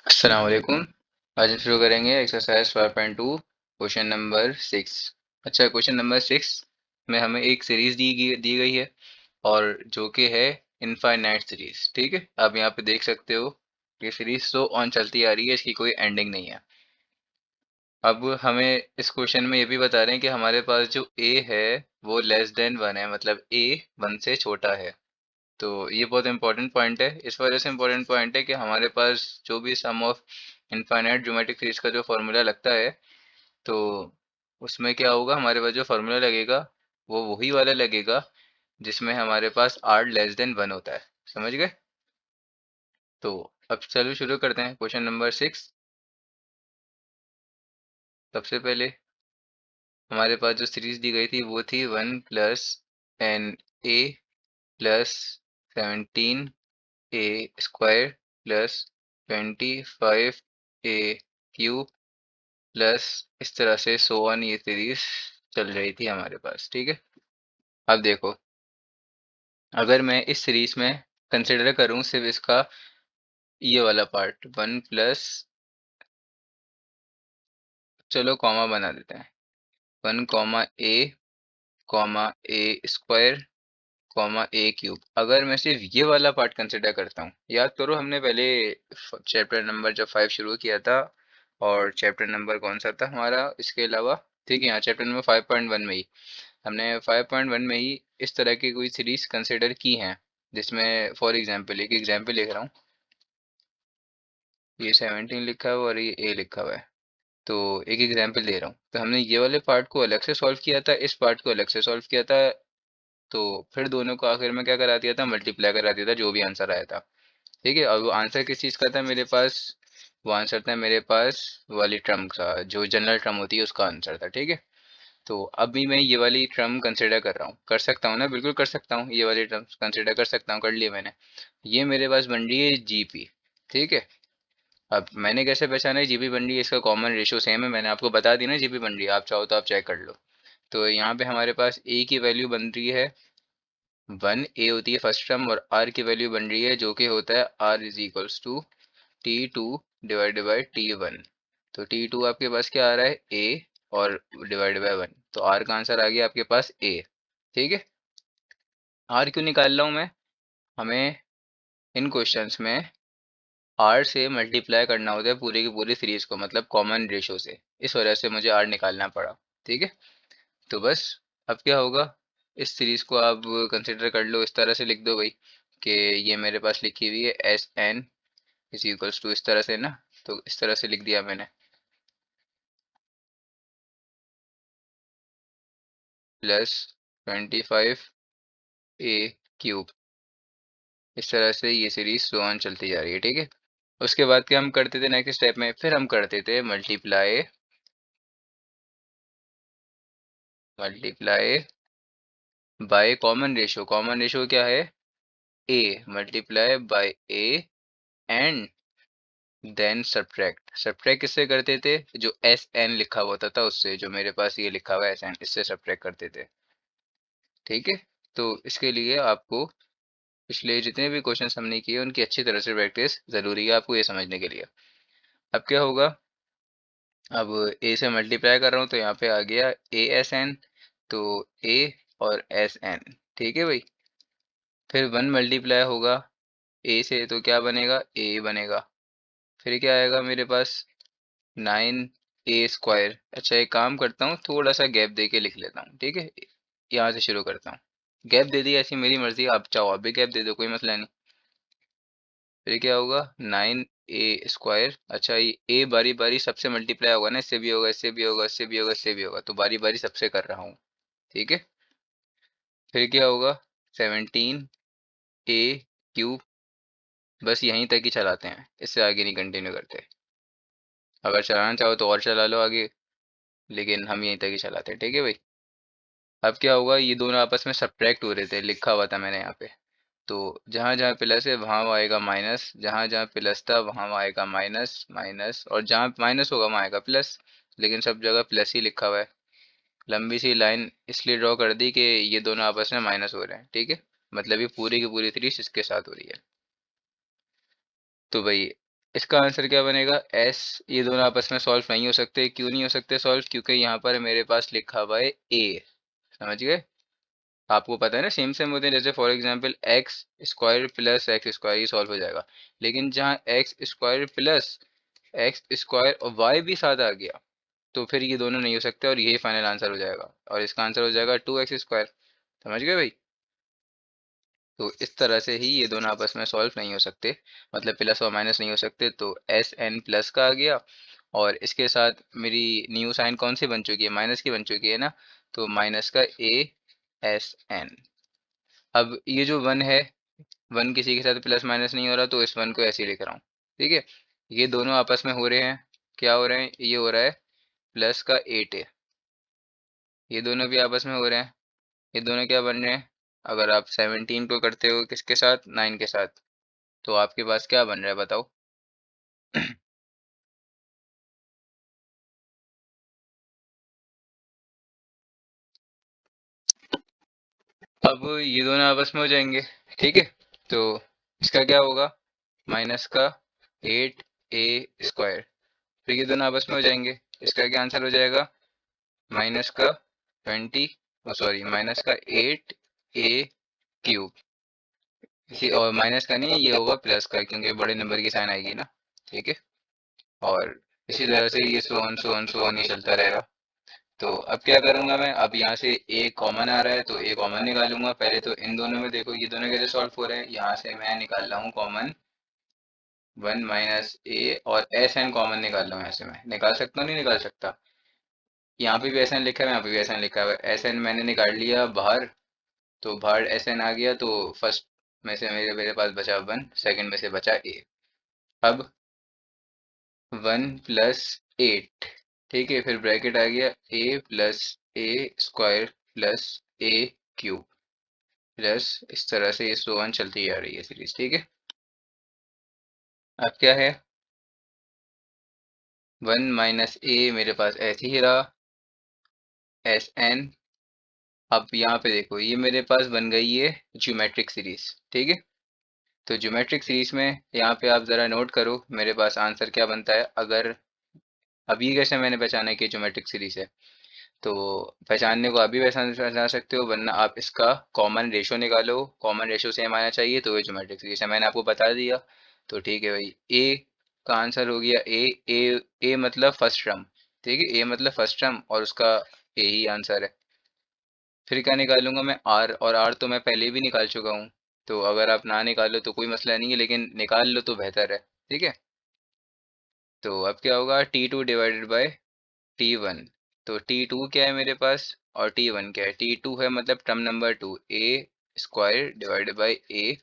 अस्सलाम वालेकुम। आज हम शुरू करेंगे एक्सरसाइज 5.2 क्वेश्चन नंबर 6। अच्छा, क्वेश्चन नंबर 6 में हमें एक सीरीज दी गई है और जो कि है इनफाइनाइट सीरीज। ठीक है, आप यहाँ पे देख सकते हो ये सीरीज तो ऑन चलती आ रही है, इसकी कोई एंडिंग नहीं है। अब हमें इस क्वेश्चन में ये भी बता रहे हैं कि हमारे पास जो ए है वो लेस देन 1 है, मतलब ए 1 से छोटा है। तो ये बहुत इंपॉर्टेंट पॉइंट है, इस वजह से इंपॉर्टेंट पॉइंट है कि हमारे पास जो भी सम ऑफ इनफाइनाइट ज्योमेट्रिक सीरीज का जो फॉर्मूला लगता है, तो उसमें क्या होगा, हमारे पास जो फॉर्मूला लगेगा वो वही वाला लगेगा जिसमें हमारे पास r लेस देन 1 होता है। समझ गए? तो अब चलो शुरू करते हैं क्वेश्चन नंबर 6। सबसे पहले हमारे पास जो सीरीज दी गई थी वो थी 1 + n a plus 17a² plus 25a³ plus इस तरह से सो ऑन, ये सीरीज चल रही थी हमारे पास। ठीक है, अब देखो, अगर मैं इस सीरीज में कंसिडर करूं सिर्फ इसका ये वाला पार्ट 1 चलो कॉमा बना देते हैं, 1, a, a², अगर मैं सिर्फ ये वाला पार्ट कंसिडर करता हूँ, याद करो हमने पहले चैप्टर नंबर जब 5 शुरू किया था, और चैप्टर नंबर कौन सा था हमारा इसके अलावा, ठीक है, यहाँ चैप्टर नंबर 5.1 में ही हमने 5.1 में ही इस तरह की कोई सीरीज कंसिडर की हैं, जिसमें फॉर एग्जांपल एक एग्जांपल लिख रहा हूँ, ये 17 लिखा हुआ है और ये ए लिखा हुआ है। तो एक एग्जांपल दे रहा हूँ, तो हमने ये वाले पार्ट को अलग से सॉल्व किया था, इस पार्ट को अलग से सॉल्व किया था, तो फिर दोनों को आखिर में क्या करा दिया था, मल्टीप्लाई करा दिया था जो भी आंसर आया था। ठीक है, और वो आंसर किस चीज़ का था मेरे पास, वो आंसर था मेरे पास वाली टर्म का, जो जनरल टर्म होती है उसका आंसर था। ठीक है, तो अभी मैं ये वाली टर्म कंसिडर कर रहा हूँ, कर सकता हूँ ना, बिल्कुल कर सकता हूँ, ये वाली टर्म कंसिडर कर सकता हूँ, कर लिया मैंने। ये मेरे पास बन रही है जीपी। ठीक है, अब मैंने कैसे पहचाना है जीपी बन रही है, इसका कॉमन रेशियो सेम है, मैंने आपको बता दी ना जीपी बन रही है, आप चाहो तो आप चेक कर लो। तो यहाँ पे हमारे पास ए की वैल्यू बन रही है 1, ए होती है फर्स्ट टर्म, और आर की वैल्यू बन रही है जो कि होता है r = T2 / T1। तो T2 आपके पास क्या आ रहा है, ए, और डिवाइड बाय 1, तो आर का आंसर आ गया आपके पास ए। ठीक है, आर क्यों निकाल रहा हूँ मैं, हमें इन क्वेश्चंस में आर से मल्टीप्लाई करना होता है पूरी की पूरी सीरीज को, मतलब कॉमन रेशो से, इस वजह से मुझे आर निकालना पड़ा। ठीक है, तो बस अब क्या होगा, इस सीरीज को आप कंसिडर कर लो, इस तरह से लिख दो भाई कि ये मेरे पास लिखी हुई है SN = इस तरह से ना, तो इस तरह से लिख दिया मैंने, +25a³, इस तरह से ये सीरीज सो ऑन चलती जा रही है। ठीक है, उसके बाद क्या हम करते थे नेक्स्ट स्टेप में, फिर हम करते थे multiply multiply by common ratio क्या है, a, multiply by a, and then subtract किससे करते थे, जो एस एन लिखा हुआ था उससे, जो मेरे पास ये लिखा हुआ है एस एन, इससे सब्ट्रैक्ट करते थे। ठीक है, तो इसके लिए आपको पिछले जितने भी क्वेश्चंस हमने किए उनकी अच्छी तरह से प्रैक्टिस जरूरी है आपको ये समझने के लिए। अब क्या होगा, अब ए से मल्टीप्लाई कर रहा हूँ तो यहाँ पे आ गया ASN, तो ए और SN। ठीक है भाई, फिर 1 मल्टीप्लाई होगा ए से तो क्या बनेगा, ए बनेगा, फिर क्या आएगा मेरे पास 9a²। अच्छा, एक काम करता हूँ, थोड़ा सा गैप दे के लिख लेता हूँ। ठीक है, यहाँ से शुरू करता हूँ, गैप दे दिया, ऐसी मेरी मर्जी, आप चाहो आप भी गैप दे दो, कोई मसला नहीं। फिर क्या होगा 9a²। अच्छा, ये ए बारी बारी सबसे मल्टीप्लाई होगा ना, इससे भी होगा, इससे भी होगा, इससे भी होगा, इससे भी होगा, तो बारी बारी सबसे कर रहा हूँ। ठीक है, फिर क्या होगा 17a³, बस यहीं तक ही चलाते हैं, इससे आगे नहीं कंटिन्यू करते, अगर चलाना चाहो तो और चला लो आगे, लेकिन हम यहीं तक ही चलाते हैं। ठीक है भाई, अब क्या होगा, ये दोनों आपस में सब्ट्रैक्ट हो रहे थे, लिखा हुआ था मैंने यहाँ पे, तो जहाँ जहाँ प्लस है वहाँ आएगा माइनस, जहाँ जहाँ प्लस था वहाँ आएगा माइनस माइनस, और जहाँ माइनस होगा वहाँ आएगा प्लस, लेकिन सब जगह प्लस ही लिखा हुआ है। लंबी सी लाइन इसलिए ड्रॉ कर दी कि ये दोनों आपस में माइनस हो रहे हैं। ठीक है, मतलब ये पूरी की पूरी सीरीज इसके साथ हो रही है। तो भाई इसका आंसर क्या बनेगा, एस। ये दोनों आपस में सॉल्व नहीं हो सकते, क्यों नहीं हो सकते सॉल्व, क्योंकि यहाँ पर मेरे पास लिखा हुआ है ए। समझ गए? आपको पता है ना, सेम सेम होते हैं, जैसे for example x square plus x square, ये सॉल्व हो जाएगा। लेकिन जहाँ x square plus x square और वाई भी साथ आ गया, तो फिर ये दोनों नहीं हो सकते और यही फाइनल आंसर हो जाएगा, और इसका आंसर हो जाएगा 2x स्क्वायर। समझ गए भाई? तो इस तरह से ही ये दोनों आपस में सॉल्व नहीं हो सकते, मतलब प्लस और माइनस नहीं हो सकते। तो एस एन प्लस का आ गया, और इसके साथ मेरी न्यू साइन कौन सी बन चुकी है, माइनस की बन चुकी है ना, तो माइनस का ए एस एन। अब ये जो वन है, वन किसी के साथ प्लस माइनस नहीं हो रहा, तो इस वन को ऐसे ही लिख रहा हूँ। ठीक है, ये दोनों आपस में हो रहे हैं, क्या हो रहे हैं, ये हो रहा है प्लस का 8 है, ये दोनों भी आपस में हो रहे हैं, ये दोनों क्या बन रहे हैं, अगर आप 17 को करते हो किसके साथ, 9 के साथ, तो आपके पास क्या बन रहा है बताओ। अब ये दोनों आपस में हो जाएंगे, ठीक है, तो इसका क्या होगा, माइनस का 8 a स्क्वायर, फिर ये दोनों आपस में हो जाएंगे, इसका क्या आंसर हो जाएगा, माइनस का 20, सॉरी माइनस का 8 a क्यूब। इसी, और माइनस का नहीं, ये होगा प्लस का, क्योंकि बड़े नंबर की साइन आएगी ना। ठीक है, और इसी तरह से ये सो ऑन ये चलता रहेगा। तो अब क्या करूंगा मैं, अब यहाँ से ए कॉमन आ रहा है, तो ए कॉमन निकालूंगा पहले। तो इन दोनों में देखो, ये दोनों कैसे सॉल्व हो रहे हैं, यहाँ से मैं निकाल रहा हूँ कॉमन 1 - a, और एस एन कॉमन निकाल रहा हूँ, यहाँ से मैं निकाल सकता हूँ नहीं निकाल सकता, यहाँ पे भी एस एन लिखा है, यहाँ पे भी एस एन लिखा है, एस एन मैंने निकाल लिया बाहर, तो बाहर एस एन आ गया, तो फर्स्ट में से मेरे मेरे पास बचा वन, सेकंड में से बचा ए। अब 1 + 8, ठीक है, फिर ब्रैकेट आ गया a + a² + a³ प्लस, इस तरह से ये सो ऑन चलती आ रही है सीरीज। ठीक है, अब क्या है, 1 - a मेरे पास ऐसे ही रहा, एस एन। अब यहाँ पे देखो, ये मेरे पास बन गई है ज्योमेट्रिक सीरीज। ठीक है, तो ज्योमेट्रिक सीरीज में यहाँ पे आप ज़रा नोट करो मेरे पास आंसर क्या बनता है। अगर अब ये कैसे मैंने पहचाना कि ज्योमेट्रिक सीरीज है, तो पहचानने को अभी पहचान सकते हो, वरना आप इसका कॉमन रेशो निकालो, कॉमन रेशो सेम आना चाहिए, तो ये ज्योमेट्रिक सीरीज है, मैंने आपको बता दिया। तो ठीक है भाई, ए का आंसर हो गया ए। ए मतलब फर्स्ट टर्म, ठीक है, ए मतलब फर्स्ट टर्म, और उसका ए ही आंसर है। फिर क्या निकालूंगा मैं, आर, और आर तो मैं पहले भी निकाल चुका हूँ, तो अगर आप ना निकालो तो कोई मसला नहीं है, लेकिन निकाल लो तो बेहतर है। ठीक है, तो अब क्या होगा, T2 / T1। तो T2 क्या है मेरे पास, और T1 क्या है, T2 है मतलब टर्म नंबर 2, a² / a।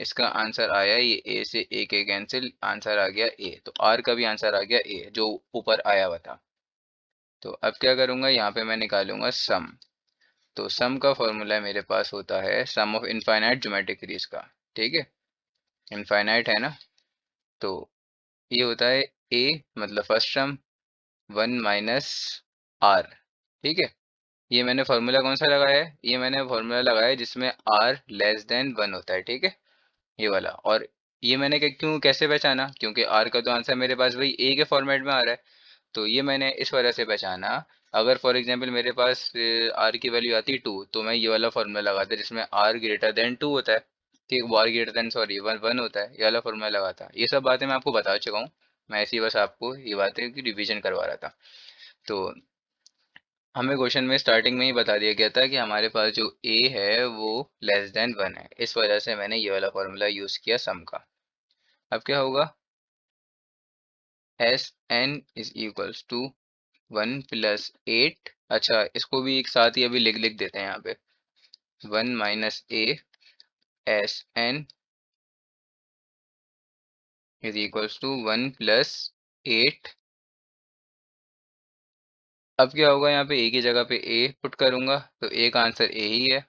इसका आंसर आया, ये a से a के कैंसिल, आंसर आ गया a, तो r का भी आंसर आ गया a, जो ऊपर आया हुआ था। तो अब क्या करूंगा, यहाँ पे मैं निकालूंगा सम। तो सम का फॉर्मूला मेरे पास होता है सम ऑफ इनफाइनाइट ज्योमेट्रिक सीरीज का। ठीक है, इनफाइनाइट है ना, तो ये होता है a मतलब फर्स्ट टर्म, 1 - r। ठीक है, ये मैंने फार्मूला कौन सा लगाया है, ये मैंने फार्मूला लगाया है जिसमें r <1 होता है। ठीक है, ये वाला। और ये मैंने क्यों कैसे पहचाना, क्योंकि r का तो आंसर मेरे पास वही a के फॉर्मेट में आ रहा है, तो ये मैंने इस वजह से पहचाना। अगर फॉर एग्जांपल मेरे पास r की वैल्यू आती 2, तो मैं ये वाला फार्मूला लगाता जिसमें r 2 होता है, ठीक, वो r सॉरी 1 होता है, ये वाला फार्मूला लगाता। ये सब बातें मैं आपको बता चुका हूँ, मैं ऐसी बस आपको ये बातें की रिवीजन करवा रहा था। तो हमें क्वेश्चन में स्टार्टिंग में ही बता दिया गया था कि हमारे पास जो a है वो <1 है, इस वजह से मैंने ये वाला फॉर्मूला यूज किया सम का। अब क्या होगा, S N is equals to 1 + 8। अच्छा, इसको भी एक साथ ही अभी लिख लिख देते हैं यहाँ पे, 1 - a S N is equals to 1 + 8। अब क्या होगा, यहाँ पे a की जगह पे a पुट करूंगा, तो a का आंसर a ही है,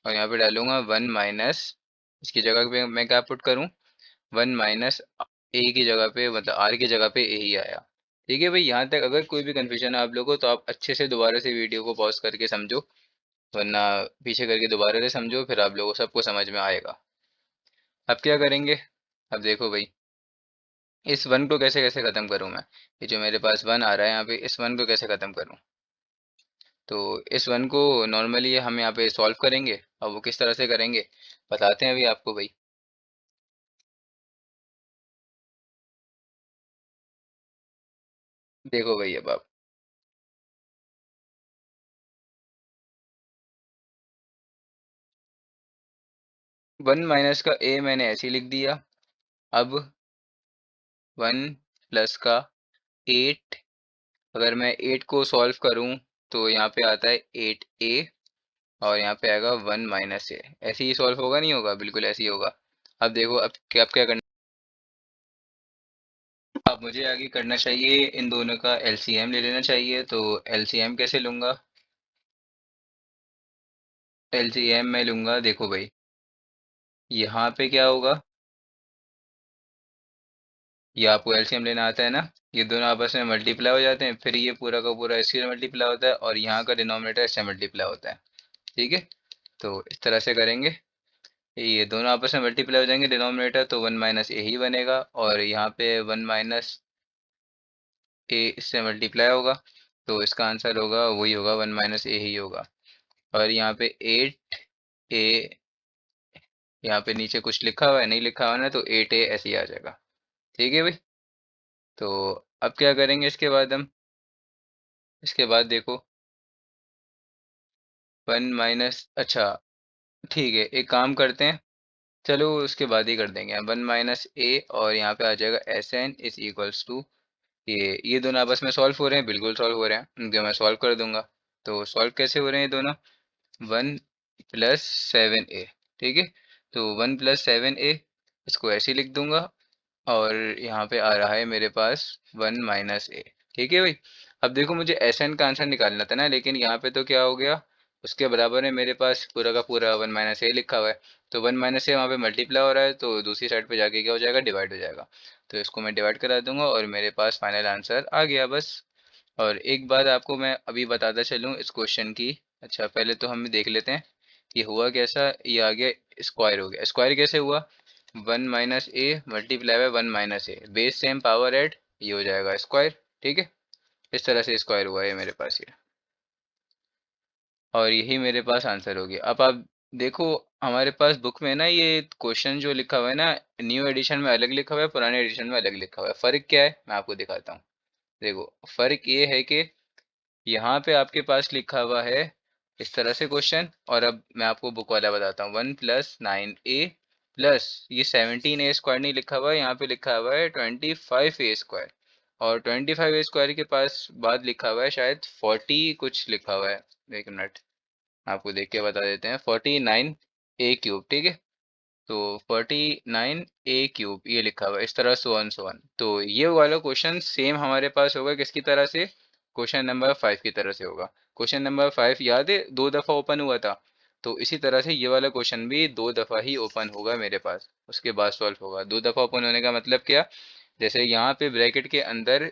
और यहाँ पे डालूंगा 1 माइनस, इसकी जगह पे मैं क्या पुट करूँ, 1 - a की जगह पे, मतलब r की जगह पे a ही आया। ठीक है भाई, यहाँ तक अगर कोई भी कंफ्यूजन है आप लोगों को, तो आप अच्छे से दोबारा से वीडियो को पॉज करके समझो, वरना पीछे करके दोबारा से समझो, फिर आप लोगों को सबको समझ में आएगा। अब क्या करेंगे, अब देखो भाई, इस वन को कैसे कैसे खत्म करूं मैं? ये जो मेरे पास वन आ रहा है यहाँ पे, इस वन को कैसे खत्म करूं? तो इस वन को नॉर्मली हम यहाँ पे सॉल्व करेंगे। अब वो किस तरह से करेंगे बताते हैं अभी आपको भाई। देखो भाई अब आप 1 - का ए मैंने ऐसे ही लिख दिया। अब 1 + का 8, अगर मैं 8 को सॉल्व करूं तो यहाँ पे आता है 8a, और यहाँ पे आएगा 1 - ए। ऐसे ही सॉल्व होगा नहीं होगा? बिल्कुल ऐसे ही होगा। अब देखो अब क्या करना। अब मुझे आगे करना चाहिए, इन दोनों का एलसीएम ले लेना चाहिए। तो एलसीएम कैसे लूंगा? एलसीएम मैं लूंगा, देखो भाई यहाँ पे क्या होगा, ये आपको एलसीएम लेना आता है ना। ये दोनों आपस में मल्टीप्लाई हो जाते हैं, फिर ये पूरा का पूरा इससे मल्टीप्लाई होता है, और यहाँ का डिनोमिनेटर इससे मल्टीप्लाई होता है। ठीक है, तो इस तरह से करेंगे। ये दोनों आपस में मल्टीप्लाई हो जाएंगे डिनोमिनेटर, तो 1 - ए ही बनेगा, और यहाँ पे 1 - ए इससे मल्टीप्लाई होगा, तो इसका आंसर होगा वही होगा, 1 - ए ही होगा। और यहाँ पे 8 ए, यहाँ पे नीचे कुछ लिखा हुआ है, नहीं लिखा हुआ ना, तो 8 ए ऐसे ही आ जाएगा। ठीक है भाई। तो अब क्या करेंगे इसके बाद हम, इसके बाद देखो 1 - अच्छा, ठीक है, एक काम करते हैं, चलो उसके बाद ही कर देंगे। 1 - ए, और यहाँ पे आ जाएगा SN = ये दोनों आपस में सॉल्व हो रहे हैं, बिल्कुल सॉल्व हो रहे हैं, इनके मैं सॉल्व कर दूंगा। तो सॉल्व कैसे हो रहे हैं ये दोनों? 1 + 7a। ठीक है, तो 1 + 7a, इसको ऐसे ही लिख दूंगा, और यहाँ पे आ रहा है मेरे पास 1 - ए। ठीक है भाई। अब देखो मुझे एस एन का आंसर निकालना था ना, लेकिन यहाँ पे तो क्या हो गया, उसके बराबर है मेरे पास पूरा का पूरा 1 - ए लिखा हुआ है। तो 1 - ए वहाँ पे मल्टीप्लाई हो रहा है, तो दूसरी साइड पे जाके क्या हो जाएगा, डिवाइड हो जाएगा। तो इसको मैं डिवाइड करा दूंगा, और मेरे पास फाइनल आंसर आ गया बस। और एक बात आपको मैं अभी बताता चलूँ इस क्वेश्चन की। अच्छा, पहले तो हम देख लेते हैं ये हुआ कैसा। ये आ गया स्क्वायर, हो गया स्क्वायर कैसे हुआ? 1 - a multiply by 1 - a, base same power add, ये हो जाएगा स्क्वायर। ठीक है, इस तरह से स्क्वायर हुआ है मेरे पास ये, और यही मेरे पास आंसर हो गया। अब आप देखो, हमारे पास बुक में ना ये क्वेश्चन जो लिखा हुआ है ना, न्यू एडिशन में अलग लिखा हुआ है, पुराने एडिशन में अलग लिखा हुआ है। फर्क क्या है मैं आपको दिखाता हूँ। देखो, फर्क ये है कि यहाँ पे आपके पास लिखा हुआ है इस तरह से क्वेश्चन, और अब मैं आपको बुक वाला बताता हूँ। 1 + 9a प्लस ये 17a² नहीं लिखा हुआ है, यहाँ पे लिखा हुआ है 25a²। और 25a² के पास बाद लिखा हुआ है शायद 40 कुछ लिखा हुआ है। एक मिनट, आपको देख के बता देते हैं। 49a³ ठीक है, तो 49a³ ये लिखा हुआ है इस तरह, सो वन। तो ये वाला क्वेश्चन सेम हमारे पास होगा किसकी तरह से? क्वेश्चन नंबर 5 की तरह से होगा। क्वेश्चन नंबर 5 याद है, 2 दफ़ा ओपन हुआ था। तो इसी तरह से ये वाला क्वेश्चन भी 2 दफ़ा ही ओपन होगा मेरे पास, उसके बाद सॉल्व होगा। 2 दफ़ा ओपन होने का मतलब क्या? जैसे यहाँ पे ब्रैकेट के अंदर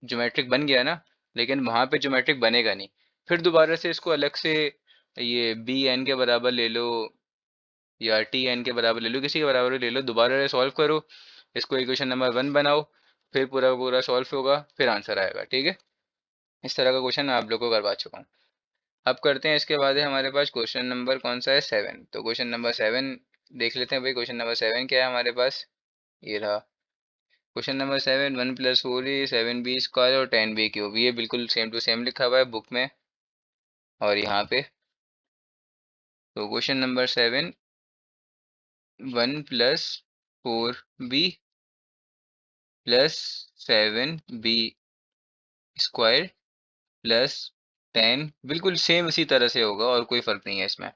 ज्योमेट्रिक बन गया ना, लेकिन वहां पे ज्योमेट्रिक बनेगा नहीं। फिर दोबारा से इसको अलग से, ये बी एन के बराबर ले लो, या टी एन के बराबर ले लो, किसी के बराबर ले लो, दोबारा से सॉल्व करो, इसको इक्वेशन नंबर 1 बनाओ, फिर पूरा पूरा सॉल्व होगा, फिर आंसर आएगा। ठीक है, इस तरह का क्वेश्चन मैं आप लोग को करवा चुका हूँ। अब करते हैं, इसके बाद है हमारे पास क्वेश्चन नंबर कौन सा है, 7। तो क्वेश्चन नंबर 7 देख लेते हैं भाई। क्वेश्चन नंबर 7 क्या है हमारे पास, ये रहा क्वेश्चन नंबर 7। 1 + 4a 7b² और 10b³, ये बिल्कुल सेम टू सेम लिखा हुआ है बुक में और यहाँ पे। तो क्वेश्चन नंबर 7, 1 + 4b + 7b² +10, बिल्कुल सेम इसी तरह से होगा, और कोई फर्क नहीं है इसमें।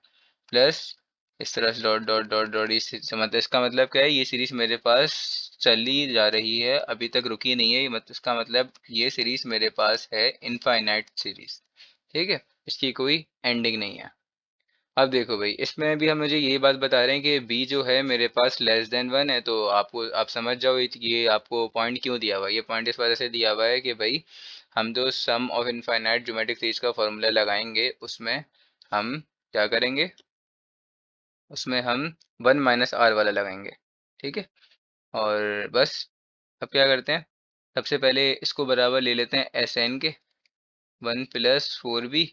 प्लस इस तरह से डॉट डॉट डॉट डॉट, मतलब इसका मतलब क्या है, ये सीरीज मेरे पास चली जा रही है, अभी तक रुकी नहीं है। इसका मतलब ये सीरीज मेरे पास है इनफाइनाइट सीरीज। ठीक है, इसकी कोई एंडिंग नहीं है। अब देखो भाई, इसमें भी हम मुझे यही बात बता रहे हैं कि बी जो है मेरे पास <<1 > है, तो आपको आप समझ जाओ ये आपको पॉइंट क्यों दिया हुआ है। ये पॉइंट इस वजह से दिया हुआ है कि भाई हम जो सम ऑफ इनफाइनाइट ज्योमेट्रिक सीरीज का फॉर्मूला लगाएंगे, उसमें हम क्या करेंगे, उसमें हम 1 - आर वाला लगाएंगे। ठीक है, और बस अब क्या करते हैं, सबसे पहले इसको बराबर ले लेते हैं एस एन के, 1 + 4b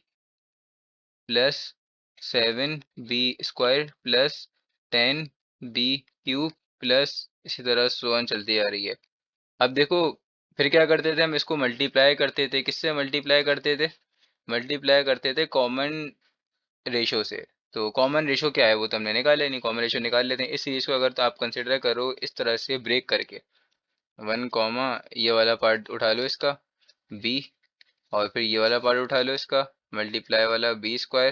plus 7b² plus 10b³ plus इसी तरह सो ऑन चलती आ रही है। अब देखो, फिर क्या करते थे हम, इसको मल्टीप्लाई करते थे, किससे मल्टीप्लाई करते थे, मल्टीप्लाई करते थे कॉमन रेशो से। तो कॉमन रेशो क्या है वो तो हमने निकाले नहीं, कॉमन रेशो निकाल लेते हैं। इस सीरीज को अगर तो आप कंसिडर करो इस तरह से ब्रेक करके, 1, ये वाला पार्ट उठा लो इसका b, और फिर ये वाला पार्ट उठा लो इसका मल्टीप्लाई वाला b²,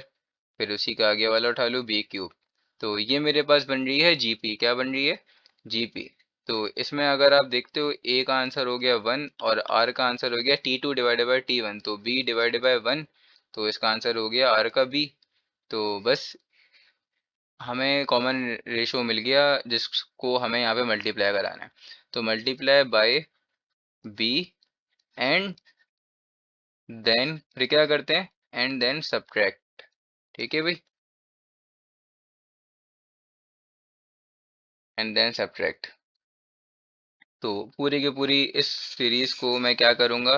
फिर उसी का आगे वाला उठा लो b³। तो ये मेरे पास बन रही है जीपी, क्या बन रही है, जीपी। तो इसमें अगर आप देखते हो ए का आंसर हो गया 1 और आर का आंसर हो गया T2/T1, तो b/1, तो इसका आंसर हो गया आर का b। तो बस हमें कॉमन रेशो मिल गया जिसको हमें यहाँ पे मल्टीप्लाई कराना है। तो multiply by B and then फिर क्या करते हैं, एंड देन सब्ट्रैक्ट। ठीक है भाई, एंड देन सब्ट्रैक्ट। तो पूरी की पूरी इस सीरीज को मैं क्या करूँगा,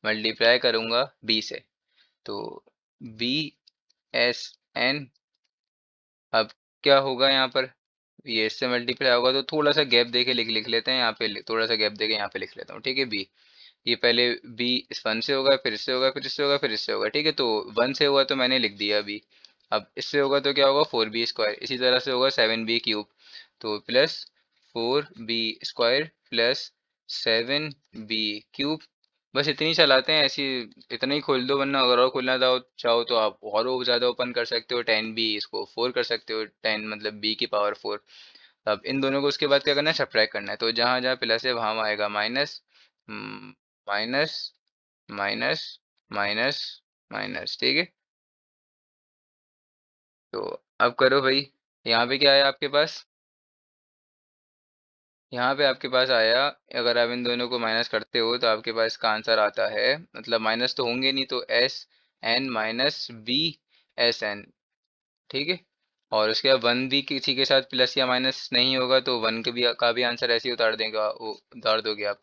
मल्टीप्लाई करूँगा बी से। तो बी एस एन, अब क्या होगा यहाँ पर, ये इससे मल्टीप्लाई होगा तो थोड़ा सा गैप देके लिख लिख लेते हैं यहाँ पे, थोड़ा सा गैप देके यहाँ पे लिख लेता हूँ। ठीक है, बी, ये पहले बी इस 1 से होगा, फिर इससे होगा, फिर इससे होगा, फिर इससे होगा। ठीक है, तो 1 से हुआ तो मैंने लिख दिया बी। अब इससे होगा तो क्या होगा, 4b², इसी तरह से होगा 7b³, तो प्लस 4b² प्लस 7b³। बस इतनी चलाते हैं ऐसी, इतना ही खोल दो, वरना अगर और खोलना चाहो चाहो तो आप और ज़्यादा ओपन कर सकते हो, 10b इसको 4 कर सकते हो, 10 मतलब b⁴। अब इन दोनों को उसके बाद क्या करना है, सब्ट्रैक्ट करना है। तो जहाँ जहाँ प्लस है वहाँ आएगा minus, minus, minus, minus, minus. ठीक है, तो अब करो भाई, यहाँ पे क्या है आपके पास, यहाँ पे आपके पास आया, अगर आप इन दोनों को माइनस करते हो तो आपके पास इसका आंसर आता है, मतलब माइनस तो होंगे नहीं, तो S N minus B S N. ठीक है, और उसके बाद 1 भी किसी के साथ प्लस या माइनस नहीं होगा तो 1 के भी का भी आंसर ऐसे ही उतार देगा, वो उतार दोगे आप।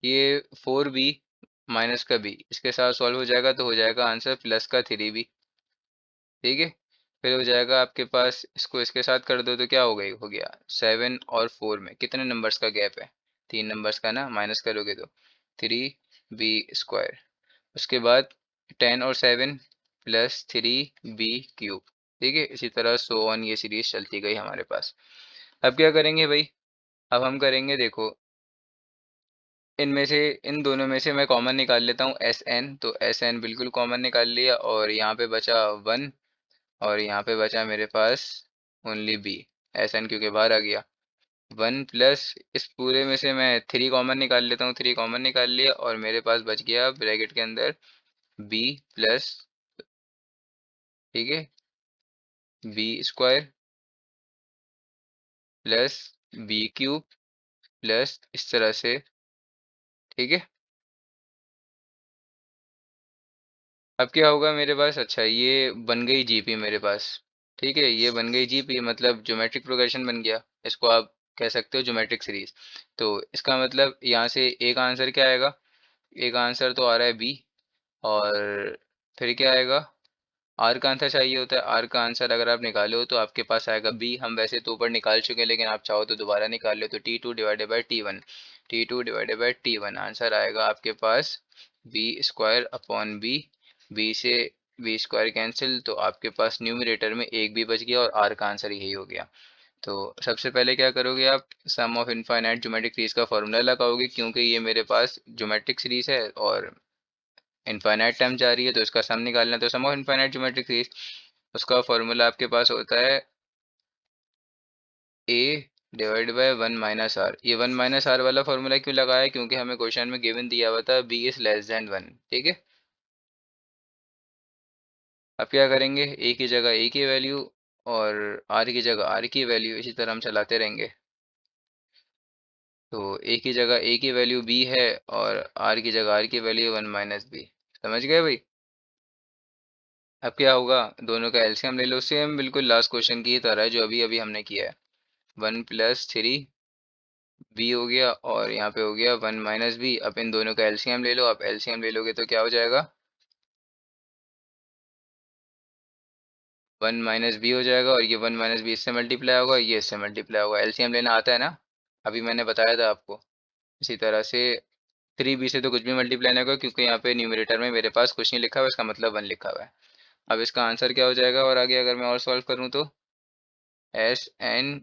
ये 4b माइनस का b इसके साथ सॉल्व हो जाएगा तो हो जाएगा आंसर प्लस का 3b। ठीक है, फिर हो जाएगा आपके पास, इसको इसके साथ कर दो तो क्या हो गई, हो गया 7 और 4 में कितने नंबर्स का गैप है, 3 नंबर्स का ना, माइनस करोगे तो 3b²। उसके बाद 10 और 7 प्लस 3b³। ठीक है, इसी तरह सो ऑन ये सीरीज चलती गई हमारे पास। अब क्या करेंगे भाई, अब हम करेंगे देखो, इनमें से, इन दोनों में से मैं कॉमन निकाल लेता हूँ एस एन, तो एस एन बिल्कुल कॉमन निकाल लिया, और यहाँ पे बचा 1, और यहाँ पे बचा मेरे पास ओनली बी, एस एन क्योंकि बाहर आ गया। 1 प्लस इस पूरे में से मैं 3 कॉमन निकाल लेता हूँ, 3 कॉमन निकाल लिया, और मेरे पास बच गया ब्रैकेट के अंदर बी प्लस, ठीक है, b² प्लस b³ प्लस इस तरह से। ठीक है, अब क्या होगा मेरे पास, अच्छा ये बन गई जीपी मेरे पास। ठीक है, ये बन गई जीपी, मतलब ज्योमेट्रिक प्रोग्रेशन बन गया, इसको आप कह सकते हो ज्योमेट्रिक सीरीज। तो इसका मतलब यहाँ से ए का आंसर क्या आएगा, ए का आंसर तो आ रहा है बी, और फिर क्या आएगा, आर का आंसर चाहिए होता है, आर का आंसर अगर आप निकालो तो आपके पास आएगा बी। हम वैसे तो ऊपर निकाल चुके हैं, लेकिन आप चाहो तो दोबारा निकाल लो, तो T2/T1, T2/T1 आंसर आएगा आपके पास b²/b, बी से b² कैंसिल, तो आपके पास न्यूमरेटर में एक भी बच गया और आर का आंसर यही हो गया। तो सबसे पहले क्या करोगे आप, सम ऑफ इनफाइनाइट ज्योमेट्रिक सीरीज का फॉर्मूला लगाओगे, क्योंकि ये मेरे पास ज्योमेट्रिक सीरीज है और इनफाइनाइट टाइम जा रही है, तो इसका सम निकालना है। तो सम ऑफ इनफाइनाइट ज्योमेट्रिक सीरीज, उसका फॉर्मूला आपके पास होता है a/1 - r। ये 1 - r वाला फॉर्मूला क्यों लगाया है, क्योंकि हमें क्वेश्चन में गिवन दिया हुआ था b इज लेस देन 1। ठीक है, अब क्या करेंगे, a की जगह a की वैल्यू और r की जगह r की वैल्यू, इसी तरह हम चलाते रहेंगे। तो a की जगह a की वैल्यू b है, और r की जगह r की वैल्यू 1 - b। समझ गए भाई। अब क्या होगा, दोनों का एलसीएम ले लो, सेम बिल्कुल लास्ट क्वेश्चन की तरह जो अभी अभी हमने किया है, 1 + 3 बी हो गया और यहाँ पे हो गया 1 माइनस बी। अब इन दोनों का एलसीएम ले लो। आप एलसीएम ले लोगे तो क्या हो जाएगा, 1 माइनस बी हो जाएगा और ये 1 माइनस बी इससे मल्टीप्लाई होगा, ये इससे मल्टीप्लाई होगा। एलसीएम लेना आता है ना, अभी मैंने बताया था आपको। इसी तरह से 3b से तो कुछ भी मल्टीप्लाई नहीं होगा क्योंकि यहाँ पे न्यूमरेटर में मेरे पास कुछ नहीं लिखा हुआ है, इसका मतलब 1 लिखा हुआ है। अब इसका आंसर क्या हो जाएगा, और आगे अगर मैं और सॉल्व करूँ तो एस एन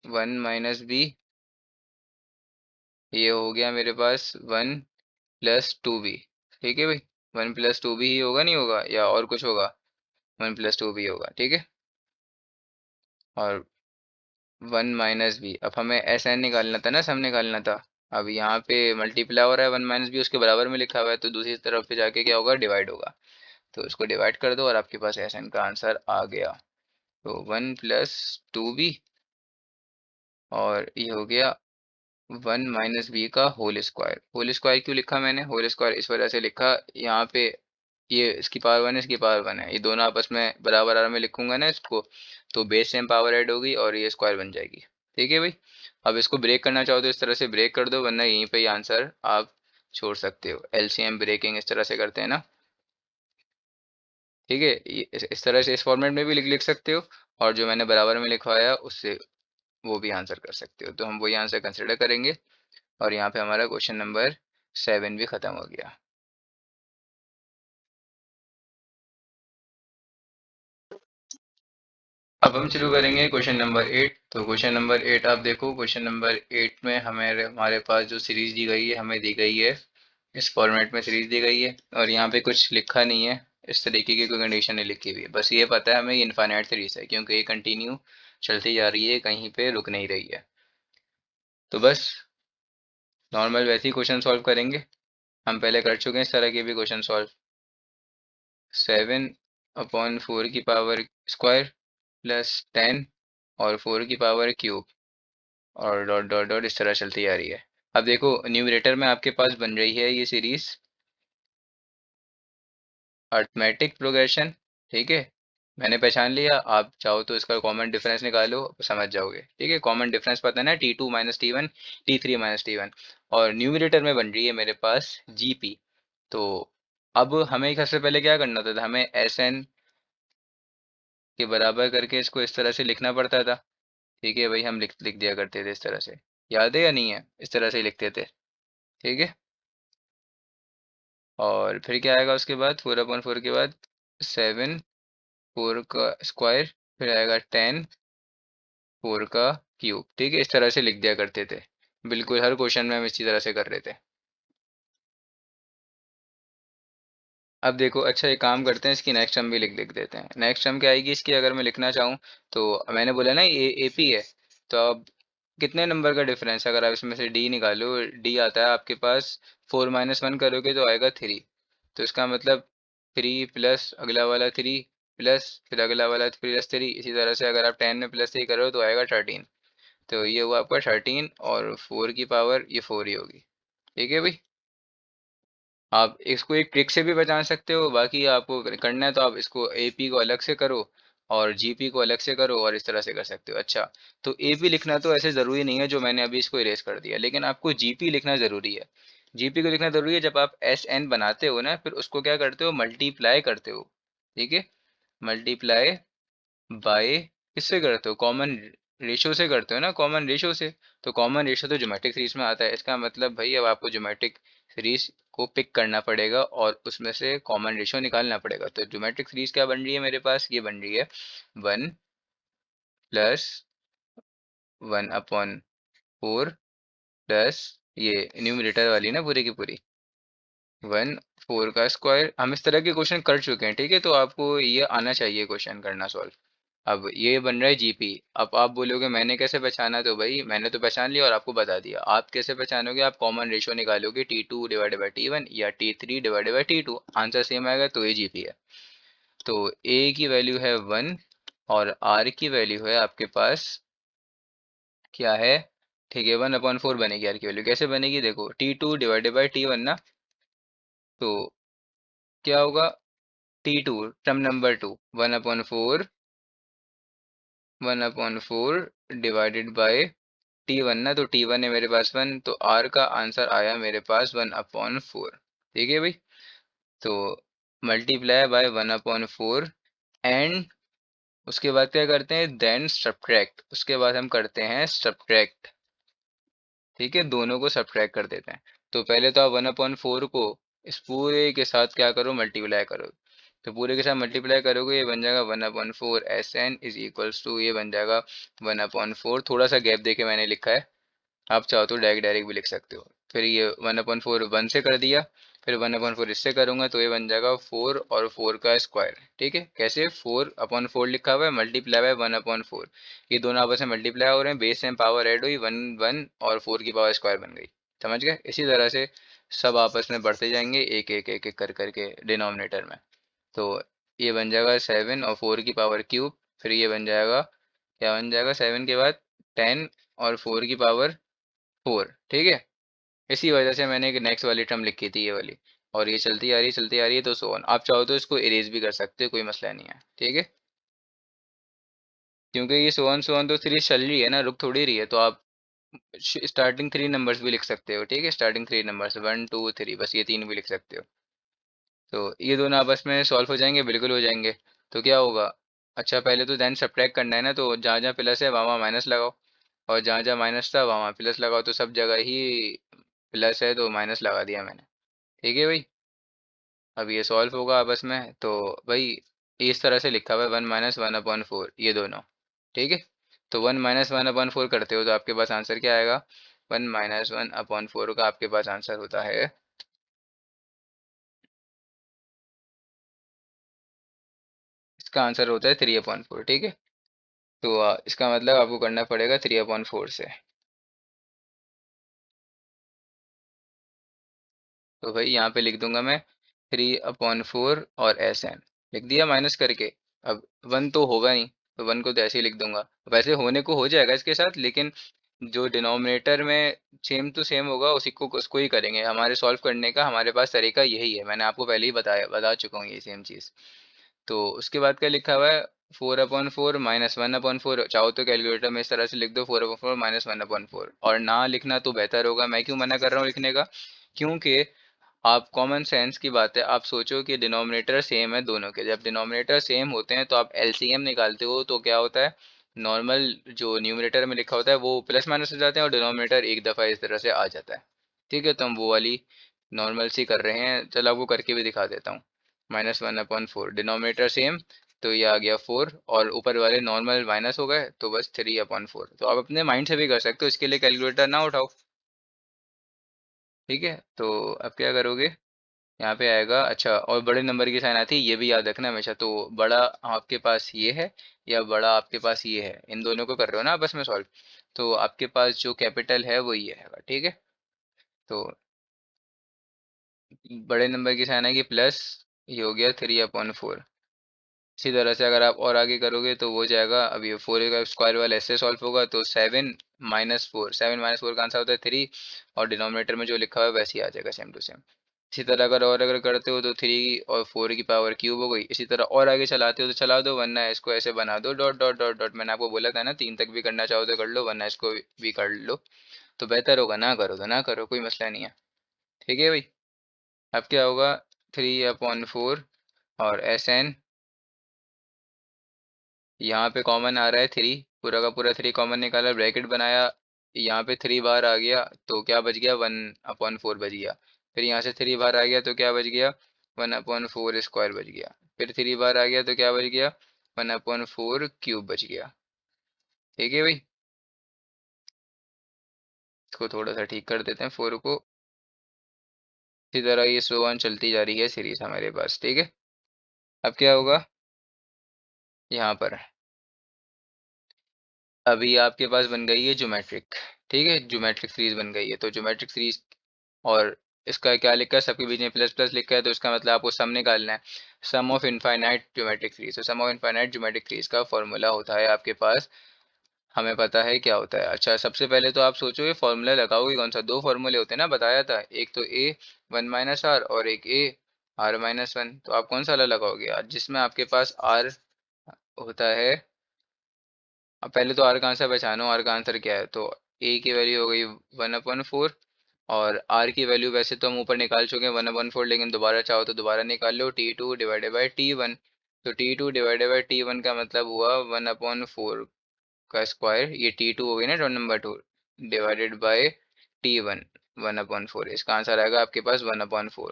1 माइनस बी, ये हो गया मेरे पास 1 प्लस टू बी। ठीक है भाई, 1 प्लस टू बी ही होगा, नहीं होगा या और कुछ होगा, 1 प्लस टू बी होगा। ठीक है, और 1 माइनस बी, अब हमें एस एन निकालना था ना, सम निकालना था। अब यहाँ पे मल्टीप्लाई हो रहा है, 1 माइनस बी उसके बराबर में लिखा हुआ है, तो दूसरी तरफ पे जाके क्या होगा, डिवाइड होगा। तो इसको डिवाइड कर दो और आपके पास एस एन का आंसर आ गया। तो 1 प्लस टू बी और ये हो गया 1 माइनस बी का होल स्क्वायर। होल स्क्वायर क्यों लिखा मैंने, होल स्क्वायर इस वजह से लिखा, यहाँ पे ये इसकी पावर 1 है, इसकी पावर 1 है, ये दोनों आपस में बराबर बराबर में लिखूंगा ना इसको, तो बेस सेम पावर ऐड होगी और ये स्क्वायर बन जाएगी। ठीक है भाई, अब इसको ब्रेक करना चाहो तो इस तरह से ब्रेक कर दो, वरना यहीं पे ही आंसर आप छोड़ सकते हो। एलसीएम ब्रेकिंग इस तरह से करते हैं ना। ठीक है, इस तरह से इस फॉर्मेट में भी लिख लिख सकते हो, और जो मैंने बराबर में लिखवाया उससे वो भी आंसर कर सकते हो। तो हम वही आंसर कंसिडर करेंगे और यहाँ पे हमारा क्वेश्चन नंबर 7 भी खत्म हो गया। अब हम शुरू करेंगे क्वेश्चन नंबर 8। तो क्वेश्चन नंबर 8 आप देखो, क्वेश्चन नंबर 8 में हमें हमारे पास जो सीरीज दी गई है, हमें दी गई है इस फॉर्मेट में सीरीज दी गई है, और यहाँ पे कुछ लिखा नहीं है, इस तरीके की कोई कंडीशन नहीं लिखी हुई है। बस ये पता है हमें ये इनफाइनाइट सीरीज है क्योंकि ये कंटिन्यू चलती जा रही है, कहीं पे रुक नहीं रही है। तो बस नॉर्मल वैसे ही क्वेश्चन सॉल्व करेंगे, हम पहले कर चुके हैं इस तरह के भी क्वेश्चन सॉल्व। 7/4 की पावर स्क्वायर प्लस 10 और 4 की पावर क्यूब और डॉट डॉट डॉट इस तरह चलती आ रही है। अब देखो न्यूमरेटर में आपके पास बन रही है ये सीरीज अर्थमेटिक प्रोग्रेशन। ठीक है, मैंने पहचान लिया, आप चाहो तो इसका कॉमन डिफरेंस निकालो, समझ जाओगे। ठीक है, कॉमन डिफरेंस पता है ना, T2 minus T1, T3 minus T1, और न्यूमरेटर में बन रही है मेरे पास GP। तो अब हमें सबसे पहले क्या करना था, हमें SN के बराबर करके इसको इस तरह से लिखना पड़ता था। ठीक है भाई, हम लिख लिख दिया करते थे इस तरह से, याद है या नहीं है, इस तरह से ही लिखते थे। ठीक है, और फिर क्या आएगा उसके बाद, 4/4 के बाद 7 4 का स्क्वायर, फिर आएगा 10 4 का क्यूब। ठीक है, इस तरह से लिख दिया करते थे, बिल्कुल हर क्वेश्चन में हम इसी तरह से कर रहे थे। अब देखो, अच्छा एक काम करते हैं, इसकी नेक्स्ट टर्म भी लिख लिख देते हैं। नेक्स्ट टर्म क्या आएगी इसकी, अगर मैं लिखना चाहूँ तो, मैंने बोला ना ये एपी है, तो अब कितने नंबर का डिफरेंस, अगर आप इसमें से डी निकालो, डी आता है आपके पास, 4 - 1 करोगे तो आएगा 3। तो इसका मतलब 3 प्लस अगला वाला 3 प्लस फिर अगला वाला प्लस 3, इसी तरह से अगर आप 10 में +3 करो तो आएगा 13। तो ये हुआ आपका 13 और 4 की पावर ये 4 ही होगी। ठीक है भाई, आप इसको एक ट्रिक से भी पहचान सकते हो, बाकी आपको करना है तो आप इसको एपी को अलग से करो और जीपी को अलग से करो, और इस तरह से कर सकते हो। अच्छा, तो एपी लिखना तो ऐसे ज़रूरी नहीं है, जो मैंने अभी इसको इरेज कर दिया, लेकिन आपको जीपी लिखना ज़रूरी है। जीपी को लिखना ज़रूरी है, जब आप एस एन बनाते हो ना, फिर उसको क्या करते हो, मल्टीप्लाई करते हो। ठीक है, मल्टीप्लाई बाय किससे करते हो, कॉमन रेशो से करते हो ना, कॉमन रेशो से। तो कॉमन रेशो तो ज्योमेट्रिक सीरीज में आता है, इसका मतलब भाई अब आपको ज्योमेट्रिक सीरीज को पिक करना पड़ेगा और उसमें से कॉमन रेशो निकालना पड़ेगा। तो ज्योमेट्रिक सीरीज क्या बन रही है मेरे पास, ये बन रही है 1 प्लस 1/4 प्लस ये न्यूमरेटर वाली ना पूरी की पूरी 1/4 का स्क्वायर। हम इस तरह के क्वेश्चन कर चुके हैं, ठीक है, तो आपको ये आना चाहिए क्वेश्चन करना सॉल्व। अब ये बन रहा है जीपी। अब आप बोलोगे मैंने कैसे पहचाना, तो भाई मैंने तो पहचान लिया और आपको बता दिया। आप कैसे पहचानोगे, आप कॉमन रेशियो निकालोगे, T2/T1 या T3/T2, आंसर सेम आएगा तो ये जीपी है। तो ए की वैल्यू है 1 और आर की वैल्यू है आपके पास क्या है, ठीक है, 1/4 बनेगी। आर की वैल्यू कैसे बनेगी, देखो T2/T1 ना, तो क्या होगा, T2 term number 2, 1/4 1/4 divided by T1 ना, तो T1 है मेरे पास 1, तो R का आंसर आया मेरे पास 1/4। ठीक है भाई। तो मल्टीप्लाई बाय 1/4 एंड उसके बाद क्या करते हैं, देन सब्ट्रैक्ट, उसके बाद हम करते हैं सब्ट्रैक्ट। ठीक है, दोनों को सब्ट्रैक्ट कर देते हैं। तो पहले तो आप 1/4 को इस पूरे के साथ क्या करो, मल्टीप्लाई करो। तो पूरे के साथ मल्टीप्लाई करोगे, ये बन जाएगा 1/4 SN इज इक्वल्स टू, ये बन जाएगा 1/4। थोड़ा सा गैप देके मैंने लिखा है, आप चाहो तो डायरेक्ट डायरेक्ट भी लिख सकते हो। फिर ये 1/4 1 से कर दिया, फिर 1/4 इससे करूंगा तो ये बन जाएगा 4 और 4 का स्क्वायर। ठीक है, कैसे, 4/4 लिखा हुआ है, मल्टीप्लाई बाय 1/4। ये दोनों आपस में मल्टीप्लाई हो रहे हैं, बेस में पावर ऐड हुई, 1 1 और 4 की पावर स्क्वायर बन गई। समझ गए, इसी तरह से सब आपस में बढ़ते जाएंगे, एक एक एक एक कर करके डिनोमिनेटर में। तो ये बन जाएगा 7 और 4 की पावर क्यूब। फिर ये बन जाएगा, क्या बन जाएगा 7 के बाद 10 और 4 की पावर 4। ठीक है, इसी वजह से मैंने एक नेक्स्ट वाली टर्म लिखी थी, ये वाली। और ये चलती आ रही, चलती आ रही है, तो सो ऑन। आप चाहो तो इसको इरेज भी कर सकते हो, कोई मसला नहीं है। ठीक है, क्योंकि ये सो ऑन तो सीरीज चल रही है ना, रुक थोड़ी रही है। तो आप स्टार्टिंग 3 नंबर्स भी लिख सकते हो। ठीक है, स्टार्टिंग 3 नंबर्स 1 2 3, बस ये 3 भी लिख सकते हो। तो ये दोनों आपस में सॉल्व हो जाएंगे, बिल्कुल हो जाएंगे। तो क्या होगा, अच्छा पहले तो देन सब्ट्रैक्ट करना है ना, तो जहाँ जहाँ प्लस है वहाँ वहाँ माइनस लगाओ, और जहाँ जहाँ माइनस था वहाँ वहाँ प्लस लगाओ। तो सब जगह ही प्लस है तो माइनस लगा दिया मैंने। ठीक है भाई, अब ये सॉल्व होगा आपस में। तो भाई इस तरह से लिखा हुआ है 1 - 1/4, ये दोनों। ठीक है, तो 1 - 1/4 करते हो तो आपके पास आंसर क्या आएगा, 1 - 1/4 का आपके पास आंसर होता है, इसका आंसर होता है 3/4। ठीक है, तो इसका मतलब आपको करना पड़ेगा 3/4 से। तो भाई यहाँ पे लिख दूंगा मैं 3/4 और SN लिख दिया माइनस करके। अब 1 तो होगा नहीं, तो 1 को तो ऐसे ही लिख दूंगा। वैसे होने को हो जाएगा इसके साथ, लेकिन जो डिनोमिनेटर में सेम टू सेम होगा उसी को, उसको ही करेंगे। हमारे सॉल्व करने का हमारे पास तरीका यही है, मैंने आपको पहले ही बता चुका हूँ ये सेम चीज़। तो उसके बाद क्या लिखा हुआ है, 4/4 -1/4। चाहो तो कैलकुलेटर में इस तरह से लिख दो, 4/4 -1/4। और ना लिखना तो बेहतर होगा। मैं क्यों मना कर रहा हूँ लिखने का, क्योंकि आप कॉमन सेंस की बात है, आप सोचो कि डिनोमिनेटर सेम है दोनों के। जब डिनोमिनेटर सेम होते हैं तो आप एलसीएम निकालते हो, तो क्या होता है, नॉर्मल जो न्यूमरेटर में लिखा होता है वो प्लस माइनस हो जाते हैं, और डिनोमिनेटर एक दफ़ा इस तरह से आ जाता है। ठीक है, तो हम वो वाली नॉर्मल सी कर रहे हैं। चलो आपको करके भी दिखा देता हूँ। -1/4, डिनोमिनेटर सेम, तो ये आ गया 4, और ऊपर वाले नॉर्मल माइनस हो गए, तो बस 3/4। तो आप अपने माइंड से भी कर सकते हो, इसके लिए कैलकुलेटर ना उठाओ। ठीक है, तो अब क्या करोगे, यहाँ पे आएगा, अच्छा और बड़े नंबर की साइन आती है, ये भी याद रखना हमेशा। तो बड़ा आपके पास ये है, या बड़ा आपके पास ये है, इन दोनों को कर रहे हो ना आपस में सॉल्व, तो आपके पास जो कैपिटल है वो ये है। ठीक है, तो बड़े नंबर की साइन आएगी प्लस, ये हो गया 3/4। इसी तरह से अगर आप और आगे करोगे तो वो हो जाएगा, अब ये 4 का स्क्वायर वाला ऐसे सॉल्व होगा, तो 7 - 4, 7 - 4 का आंसर होता है 3, और डिनोमिनेटर में जो लिखा हुआ है वैसे ही आ जाएगा सेम टू सेम। इसी तरह अगर और अगर करते हो तो 3 और 4 की पावर क्यूब हो गई। इसी तरह और आगे चलाते हो तो चला दो, वरना इसको ऐसे बना दो डॉट डॉट डॉट डॉट। मैंने आपको बोला था ना 3 तक भी करना चाहो तो कर लो, वरना इसको भी कर लो। तो बेहतर होगा, ना करो तो ना करो, कोई मसला नहीं है। ठीक है भाई, अब क्या होगा, 3/4 और SN, यहाँ पे कॉमन आ रहा है 3, पूरा का पूरा 3 कॉमन निकाला, ब्रैकेट बनाया, यहाँ पे 3 बार आ गया तो क्या बच गया, 1/4 बच गया। फिर यहाँ से 3 बार आ गया तो क्या बच गया, 1/4 स्क्वायर बच गया। फिर 3 बार आ गया तो क्या बच गया, 1/4 क्यूब बच गया। ठीक है भाई, इसको थोड़ा सा ठीक कर देते हैं 4 को। इसी तरह ये सो ऑन चलती जा रही है सीरीज हमारे पास। ठीक है, अब क्या होगा, यहाँ पर अभी आपके पास बन गई है ज्योमेट्रिक। ठीक है, ज्योमेट्रिक सीरीज बन गई है, तो ज्योमेट्रिक सीरीज, और इसका क्या लिखा है, सबके बीच में प्लस प्लस लिखा है, तो इसका मतलब आपको सम निकालना है, सम ऑफ इनफाइनाइट ज्योमेट्रिक सीरीज। तो सम ऑफ इनफाइनाइट ज्योमेट्रिक सीरीज का फॉर्मूला होता है आपके पास, हमें पता है क्या होता है। अच्छा सबसे पहले तो आप सोचो ये फॉर्मूला लगाओगे कौन सा, दो फॉर्मूले होते हैं ना, बताया था, एक तो ए 1 - r और एक ए r - 1। तो आप कौन सा वाला लगाओगे, जिसमें आपके पास r होता है। अब पहले तो r का आंसर पहचानो, r का आंसर क्या है, तो ए की वैल्यू हो गई 1/4, और आर की वैल्यू वैसे तो हम ऊपर निकाल चुके हैं 1/4, लेकिन दोबारा चाहो तो दोबारा निकाल लो, T2/T1। तो T2/T1 का मतलब हुआ 1/4 का स्क्वायर, ये T2 हो गई ना, term number 2, divided by T1, 1/4। इसका आंसर आएगा आपके पास 1/4।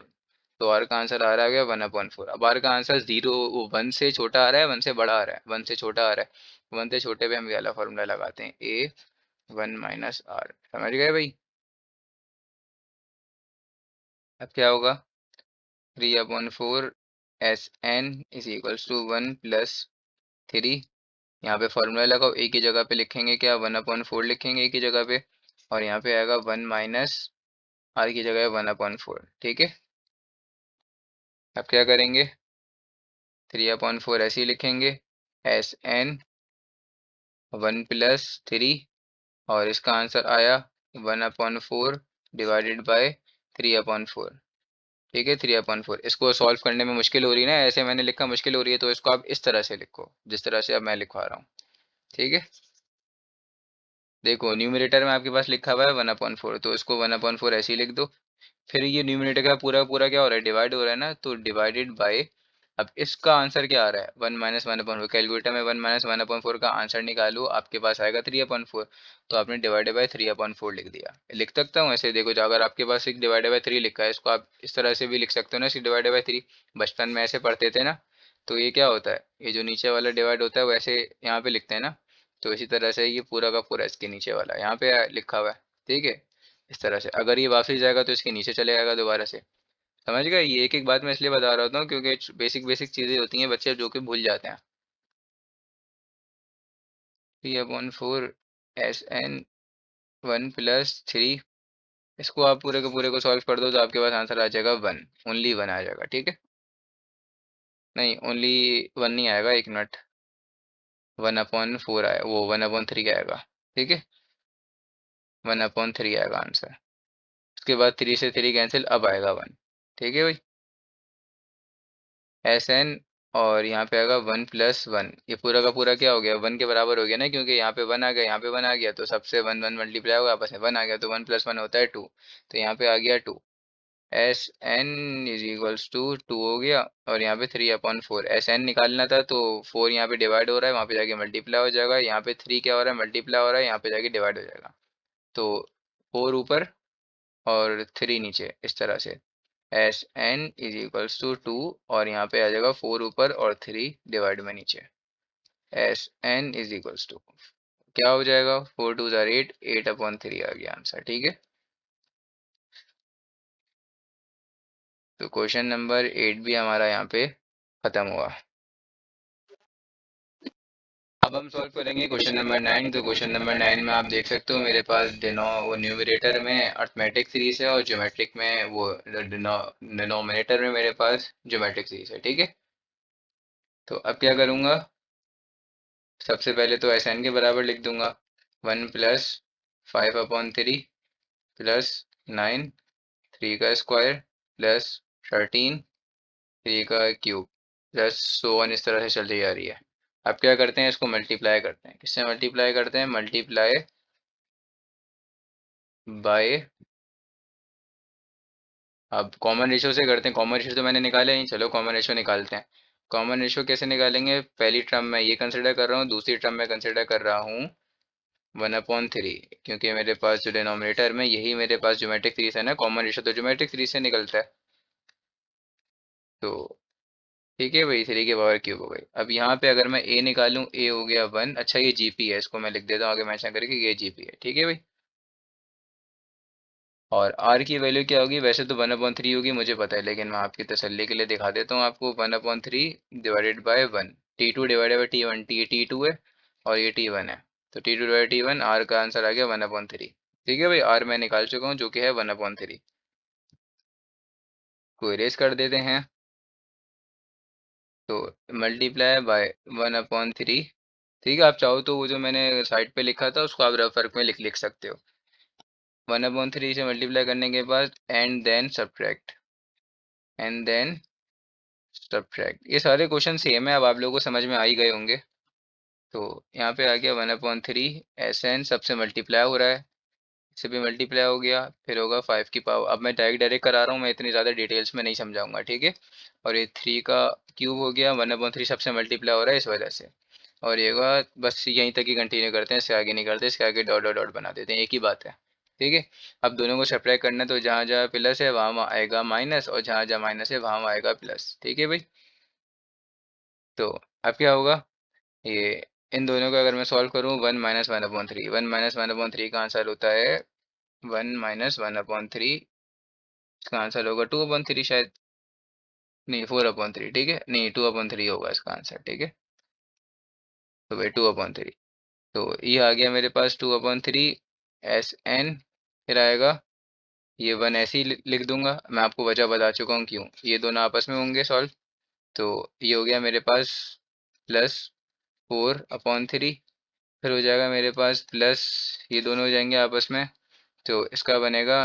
तो आर का आंसर आ रहा है 1/4। अब आर का आंसर 1 से छोटा आ रहा है, 1 से बड़ा आ रहा है, 1 से छोटा आ रहा है, 1 से छोटे पे हम ये वाला फॉर्मूला लगाते हैं, A1 - R। समझ गए भाई? अब क्या होगा, 3/4 SN = 1 + 3। यहाँ पे फॉर्मूला लगाओ, ए की जगह पे लिखेंगे क्या, 1/4 लिखेंगे ए की जगह पे, और यहाँ पे आएगा 1 माइनस आर की जगह 1/4। ठीक है, अब क्या करेंगे, 3/4 ऐसे ही लिखेंगे, SN 1 + 3, और इसका आंसर आया 1/4 डिवाइडेड बाय 3/4। ठीक है, 3/4। इसको सॉल्व करने में मुश्किल हो रही है ना, ऐसे मैंने लिखा मुश्किल हो रही है, तो इसको आप इस तरह से लिखो जिस तरह से अब मैं लिखवा रहा हूँ। ठीक है, देखो न्यूमरेटर में आपके पास लिखा हुआ है 1/4, तो इसको 1/4 ऐसे ही लिख दो। फिर ये न्यूमरेटर का पूरा पूरा क्या हो रहा है, डिवाइड हो रहा है ना, तो डिवाइडेड बाय, अब इसका आंसर क्या आ रहा है, 1 - 1/4। कैलकुलेटर में 1 - 1/4 का आंसर निकालो, आपके पास आएगा 3/4। तो आपने डिवाइडेड बाय 3/4 लिख दिया। लिख सकता हूँ ऐसे, देखो जो अगर आपके पास एक डिवाइडेड बाय 3 लिखा है, इसको आप इस तरह से भी लिख सकते हो ना, इसकी डिवाइडेड बाय 3। बचपन में ऐसे पढ़ते थे ना, तो ये क्या होता है, ये जो नीचे वाला डिवाइड होता है वैसे यहाँ पे लिखते हैं ना, तो इसी तरह से ये पूरा का पूरा इसके नीचे वाला यहाँ पे लिखा हुआ है। ठीक है, इस तरह से अगर ये वापस जाएगा तो इसके नीचे चले जाएगा दोबारा से। समझ गए? ये एक एक बात मैं इसलिए बता रहा हूँ क्योंकि बेसिक बेसिक चीज़ें होती हैं, बच्चे जो कि भूल जाते हैं। 3/4 SN 1 + 3, इसको आप पूरे के पूरे को सॉल्व कर दो तो आपके पास आंसर आ जाएगा 1, ओनली 1 आ जाएगा। ठीक है, नहीं ओनली 1 नहीं आएगा, एक मिनट, 1/4 आया, वो 1/3 आएगा। ठीक है, 1/3 आएगा आंसर। उसके बाद 3 से 3 कैंसिल, अब आएगा 1। ठीक है भाई, SN, और यहाँ पे आएगा 1 + 1, ये पूरा का पूरा क्या हो गया, 1 के बराबर हो गया ना, क्योंकि यहाँ पे 1 आ गया, यहाँ पे 1 आ गया, तो सबसे 1 1 मल्टीप्लाई होगा, आपस में 1 आ गया, तो 1 + 1 होता है 2। तो यहाँ पे आ गया 2। SN = 2 हो गया, और यहाँ पे 3/4 SN निकालना था, तो 4 यहाँ पे डिवाइड हो रहा है, वहाँ पे जाके मल्टीप्लाई हो जाएगा, यहाँ पे 3 क्या हो रहा है, मल्टीप्लाई हो रहा है, यहाँ पे जाके डिवाइड हो जाएगा। तो 4 ऊपर और 3 नीचे, इस तरह से SN = 2, और यहाँ पे आ जाएगा 4 ऊपर और 3 डिवाइड में नीचे। SN = क्या हो जाएगा, 4 2 ज़ार 8, 8/3 आ गया आंसर। ठीक है, तो क्वेश्चन नंबर 8 भी हमारा यहाँ पे खत्म हुआ। अब हम सॉल्व करेंगे क्वेश्चन नंबर 9। तो क्वेश्चन नंबर 9 में आप देख सकते हो मेरे पास वो न्यूमरेटर में अर्थमेटिक सीरीज है, और ज्योमेट्रिक में वो डिनोमिनेटर में मेरे पास ज्योमेट्रिक सीरीज है। ठीक है, तो अब क्या करूँगा, सबसे पहले तो SN के बराबर लिख दूंगा, 1 + 5/3 + 9, 3 का स्क्वायर प्लस 13, 3 का क्यूब, प्लस सो वन, इस तरह से चलती जा रही है। अब क्या करते हैं, इसको मल्टीप्लाई करते हैं। किससे मल्टीप्लाई करते हैं, मल्टीप्लाई बाय, अब कॉमन रेशियो से करते हैं। कॉमन रेशियो तो मैंने निकाले नहीं, चलो कॉमन रेशियो निकालते हैं। कॉमन रेशियो कैसे निकालेंगे, पहली टर्म में ये कंसिडर कर रहा हूँ, दूसरी टर्म में कंसिडर कर रहा हूँ 1/3, क्योंकि मेरे पास जो डिनोमिनेटर में यही मेरे पास ज्योमेट्रिक सीरीज है ना, कॉमन रेशियो तो ज्योमेट्रिक सीरीज से निकलता है। तो ठीक है भाई, 3 के पावर क्यूब हो गई। अब यहाँ पे अगर मैं ए निकालूं, ए हो गया 1। अच्छा, ये जीपी है, इसको मैं लिख देता हूँ आगे मेंशन करके, ये जीपी है। ठीक है भाई, और आर की वैल्यू क्या होगी, वैसे तो 1/3 होगी मुझे पता है, लेकिन मैं आपकी तसल्ली के लिए दिखा देता हूँ आपको, 1/3 divided by 1। T2 divided by T1, T2 है और ये T1 है, तो T2 डिवाइड T1, आर का आंसर आ गया 1/3। ठीक है भाई, आर मैं निकाल चुका हूँ जो कि है 1/3 को इरेज कर देते हैं। तो मल्टीप्लाई बाय 1/3। ठीक है, आप चाहो तो वो जो मैंने साइड पे लिखा था उसको आप रफ वर्क में लिख लिख सकते हो। 1/3 से मल्टीप्लाई करने के बाद एंड देन सब्ट्रैक्ट, ये सारे क्वेश्चन सेम है, अब आप लोगों को समझ में आ ही गए होंगे। तो यहाँ पे आ गया 1/3, SN सबसे मल्टीप्लाई हो रहा है, इससे भी मल्टीप्लाई हो गया, फिर होगा 5 की पावर, अब मैं डायरेक्ट डायरेक्ट करा रहा हूँ, मैं इतनी ज़्यादा डिटेल्स में नहीं समझाऊंगा, ठीक है। और ये 3 का क्यूब हो गया, 1/3 सबसे मल्टीप्लाई हो रहा है इस वजह से। और ये होगा, बस यहीं तक ही कंटिन्यू करते हैं, इसके आगे नहीं करते, इसके आगे डॉट डॉट डॉट बना देते हैं, एक ही बात है, ठीक है। अब दोनों को सब्ट्रैक्ट करना है, तो जहाँ जहाँ प्लस है वहाँ वहाँ आएगा माइनस, और जहाँ जहाँ माइनस है वहाँ वहाँ आएगा प्लस, ठीक है भाई। तो अब क्या होगा, ये इन दोनों का अगर मैं सॉल्व करूँ, 1 - 1/3, 1 - 1/3 का आंसर होता है 1 - 1/3, इसका आंसर होगा 2/3 शायद, नहीं 4/3, ठीक है, नहीं 2/3 होगा इसका आंसर, ठीक है। तो भाई 2/3, तो ये आ गया मेरे पास 2/3 SN, फिर आएगा ये 1 ऐसे ही लिख दूंगा, मैं आपको वजह बता चुका हूँ क्यों, ये दोनों आपस में होंगे सॉल्व। तो ये हो गया मेरे पास प्लस 4/3, फिर हो जाएगा मेरे पास प्लस, ये दोनों हो जाएंगे आपस में, तो इसका बनेगा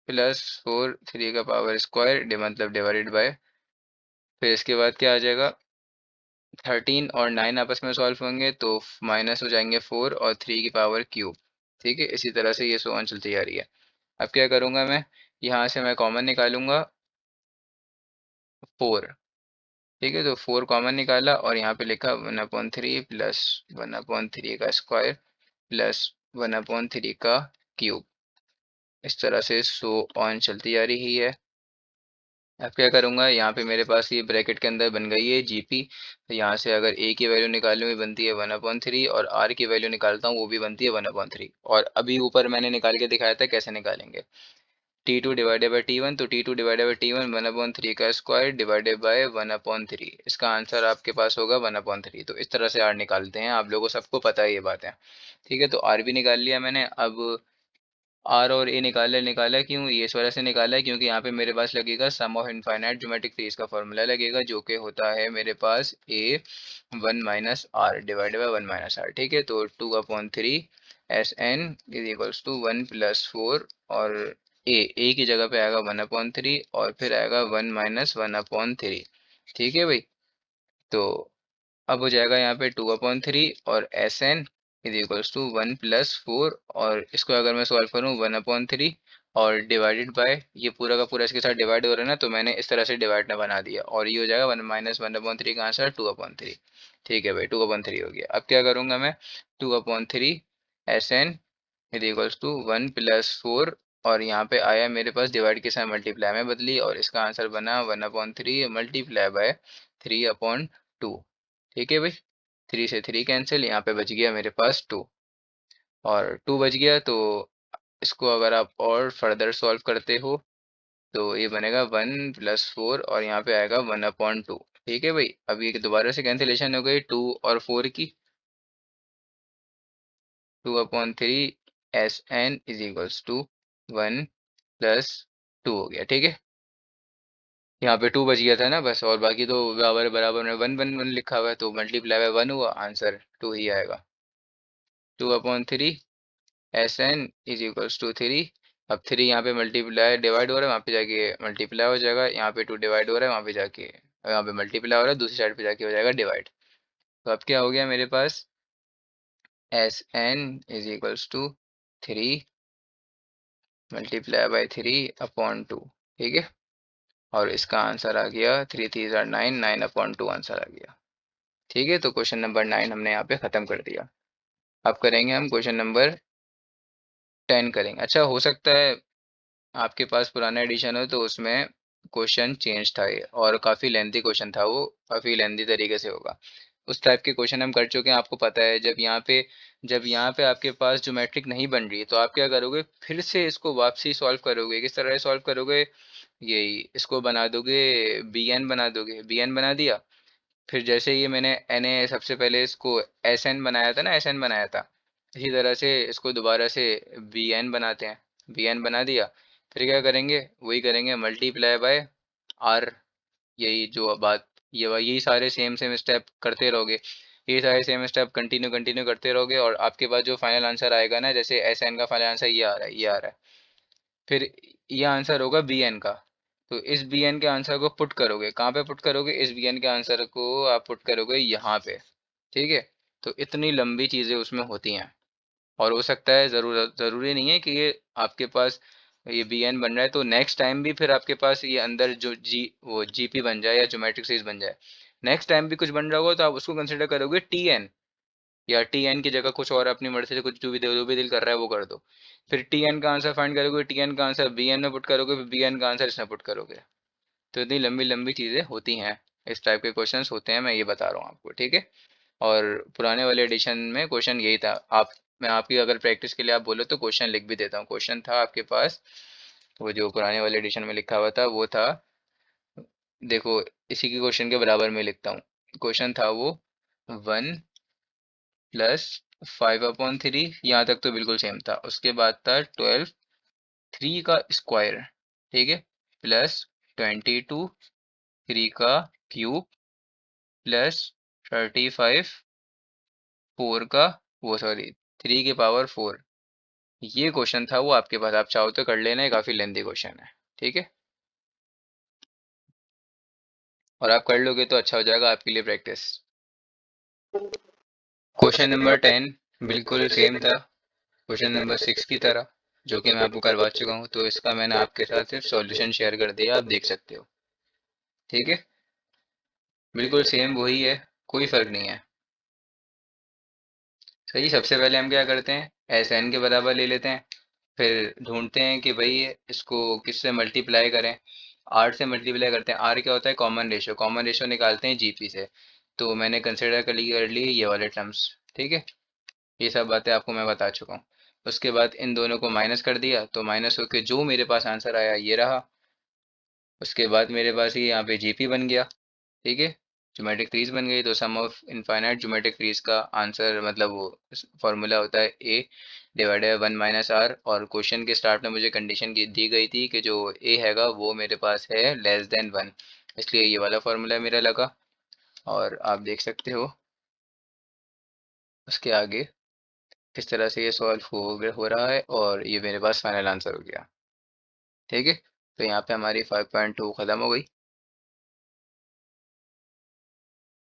+4 3 का पावर स्क्वायर मतलब डिवाइडेड बाय, फिर इसके बाद क्या आ जाएगा, 13 और 9 आपस में सॉल्व होंगे तो माइनस हो जाएंगे 4 और 3 की पावर क्यूब, ठीक है। इसी तरह से ये सो ऑन चलती जा रही है। अब क्या करूँगा मैं, यहाँ से मैं कॉमन निकालूंगा 4, ठीक है। तो 4 कॉमन निकाला और यहाँ पे लिखा 1/3 प्लस 1/3 का स्क्वायर प्लस 1/3 का क्यूब, इस तरह से सो ऑन चलती जा रही है। अब क्या करूँगा, यहाँ पे मेरे पास ये ब्रैकेट के अंदर बन गई है जीपी, तो यहाँ से अगर ए की वैल्यू निकालूँ ये बनती है 1/3, और आर की वैल्यू निकालता हूँ वो भी बनती है 1/3। और अभी ऊपर मैंने निकाल के दिखाया था कैसे निकालेंगे, T2 डिवाइडेड बाई T1, तो T2 डिवाइडेड बाई T1 1/3 का स्क्वायर डिवाइडेड बाय 1/3, इसका आंसर आपके पास होगा 1/3। तो इस तरह से आर निकालते हैं, आप लोगों सबको पता है ये बात है, ठीक है। तो आर भी निकाल लिया मैंने। अब आर और ए निकाला निकाला क्यों, ये इस वजह से निकाला है क्योंकि यहाँ पे मेरे पास लगेगा सम ऑफ इनफाइनाइट ज्योमेट्रिक सीरीज का फॉर्मूला लगेगा, जो कि होता है मेरे पास ए 1 - r डिवाइडेड बाई 1 - r, ठीक है। तो 2/3 SN इज इक्वल्स टू 1 + 4, और ए की जगह पे आएगा 1/3 और फिर आएगा 1 - 1/3, ठीक है भाई। तो अब हो जाएगा यहाँ पे 2/3 और SN इज इक्वल्स टू 1 + 4, और इसको अगर मैं सॉल्व करूँ 1/3 और डिवाइडेड बाय, ये पूरा का पूरा इसके साथ डिवाइड हो रहा है ना, तो मैंने इस तरह से डिवाइड ना बना दिया, और ये हो जाएगा 1 - 1/3 का आंसर 2/3, ठीक है भाई 2/3 हो गया। अब क्या करूँगा मैं, 2/3 SN इज इक्वल्स टू 1 + 4, और यहाँ पे आया मेरे पास डिवाइड के साथ मल्टीप्लाई में बदली, और इसका आंसर बना 1/3 मल्टीप्लाई बाय 3/2, ठीक है भाई। 3 से 3 कैंसिल, यहाँ पे बच गया मेरे पास 2, और 2 बच गया, तो इसको अगर आप और फर्दर सॉल्व करते हो तो ये बनेगा 1 + 4, और यहाँ पे आएगा 1/2, ठीक है भाई। अब ये दोबारा से कैंसिलेशन हो गई 2 और 4 की, 2/3 SN इज इक्वल्स टू 1 + 2 हो गया, ठीक है। यहाँ पे 2 बच गया था ना बस, और बाकी तो बराबर बराबर में 1 1 1 लिखा हुआ है, तो मल्टीप्लाई बाय 1 हुआ, आंसर 2 ही आएगा। 2/3 SN इज इक्वल्स टू 3, अब 3 यहाँ पे मल्टीप्लाई डिवाइड हो रहा है, वहाँ पे जाके मल्टीप्लाई हो जाएगा, यहाँ पे 2 डिवाइड हो रहा है, वहाँ पे जाके यहाँ पे मल्टीप्लाई हो रहा है, दूसरी साइड पे जाके हो जाएगा डिवाइड। तो अब क्या हो गया मेरे पास, SN is equals to 3 multiply by 3/2, ठीक है। और इसका आंसर आ गया 3 3 ज़ार 9, 9/2 आंसर आ गया, ठीक है। तो क्वेश्चन नंबर 9 हमने यहाँ पे ख़त्म कर दिया। अब करेंगे हम क्वेश्चन नंबर 10 करेंगे। अच्छा, हो सकता है आपके पास पुराना एडिशन हो तो उसमें क्वेश्चन चेंज था ये, और काफ़ी लेंथी क्वेश्चन था वो, काफ़ी लेंथी तरीके से होगा। उस टाइप के क्वेश्चन हम कर चुके हैं, आपको पता है। जब यहाँ पे आपके पास ज्योमेट्रिक नहीं बन रही है तो आप क्या करोगे, फिर से इसको वापसी सॉल्व करोगे। किस तरह से सॉल्व करोगे, यही इसको बना दोगे, BN बना दोगे, BN बना दिया, फिर जैसे ये मैंने NA सबसे पहले इसको SN बनाया था ना, SN बनाया था, इसी तरह से इसको दोबारा से BN बनाते हैं, BN बना दिया, फिर क्या करेंगे, वही करेंगे मल्टीप्लाई बाय R, यही जो बात, यही सारे सेम सेम स्टेप करते रहोगे, ये सारे सेम स्टेप कंटिन्यू कंटिन्यू करते रहोगे, और आपके पास जो फाइनल आंसर आएगा ना, जैसे SN का फाइनल आंसर ये आ रहा है, ये आ रहा है, फिर ये आंसर होगा BN का। तो इस BN के आंसर को पुट करोगे, कहाँ पे पुट करोगे, इस BN के आंसर को आप पुट करोगे यहाँ पे, ठीक है। तो इतनी लंबी चीज़ें उसमें होती हैं, और हो सकता है ज़रूरी नहीं है कि ये आपके पास ये bn बन रहा है तो नेक्स्ट टाइम भी फिर आपके पास ये अंदर जो वो gp बन जाए या ज्योमेट्रिक सीरीज बन जाए। नेक्स्ट टाइम भी कुछ बन रहा होगा तो आप उसको कंसिडर करोगे tn, या tn की जगह कुछ और अपनी मर्जी से कुछ जो भी दिल कर रहा है वो कर दो। फिर tn का आंसर फाइंड करोगे, tn का आंसर bn में पुट करोगे, फिर bn का आंसर इसमें पुट करोगे। तो इतनी लंबी लंबी चीज़ें होती हैं, इस टाइप के क्वेश्चंस होते हैं, मैं ये बता रहा हूँ आपको, ठीक है। और पुराने वाले एडिशन में क्वेश्चन यही था। आप मैं आपकी अगर प्रैक्टिस के लिए आप बोलो तो क्वेश्चन लिख भी देता हूँ। क्वेश्चन था आपके पास, वो जो पुराने वाले एडिशन में लिखा हुआ था वो था, देखो इसी के क्वेश्चन के बराबर में लिखता हूँ। क्वेश्चन था वो 1 + 5/3, यहाँ तक तो बिल्कुल सेम था। उसके बाद था 12 3 का स्क्वायर, ठीक है, +22 3 का क्यूब +35 4 का, वो सॉरी 3 की पावर 4। ये क्वेश्चन था वो आपके पास, आप चाहो तो कर लेना, ये काफ़ी लेंथी क्वेश्चन है, ठीक है। और आप कर लोगे तो अच्छा हो जाएगा आपके लिए प्रैक्टिस। क्वेश्चन नंबर 10 बिल्कुल सेम था क्वेश्चन नंबर 6 की तरह, जो कि मैं आपको करवा चुका हूँ, तो इसका मैंने आपके साथ सिर्फ सॉल्यूशन शेयर कर दिया, आप देख सकते हो, ठीक है। बिल्कुल सेम वही है, कोई फर्क नहीं है। सही, सबसे पहले हम क्या करते हैं, एस एन के बराबर ले लेते हैं। फिर ढूंढते हैं कि भाई इसको किससे मल्टीप्लाई करें। आर से मल्टीप्लाई करते हैं। आर क्या होता है, कॉमन रेशियो निकालते हैं जीपी से। तो मैंने कंसिडर कर ली ये वाले टर्म्स, ठीक है। ये सब बातें आपको मैं बता चुका हूँ। उसके बाद इन दोनों को माइनस कर दिया, तो माइनस होके जो मेरे पास आंसर आया ये रहा। उसके बाद मेरे पास ये यहाँ पे जीपी बन गया, ठीक है। ज्योमेट्रिक ट्रीज बन गई, तो सम ऑफ इनफाइनाइट ज्योमेट्रिक ट्रीज का आंसर मतलब वो फॉर्मूला होता है ए डिवाइडेड बाय 1 - r। और क्वेश्चन के स्टार्ट में मुझे कंडीशन दी गई थी कि जो ए हैगा वो मेरे पास है <1, इसलिए ये वाला फार्मूला मेरा लगा। और आप देख सकते हो उसके आगे किस तरह से ये सॉल्व हो रहा है, और ये मेरे पास फाइनल आंसर हो गया, ठीक है। तो यहाँ पे हमारी 5.2 ख़त्म हो गई।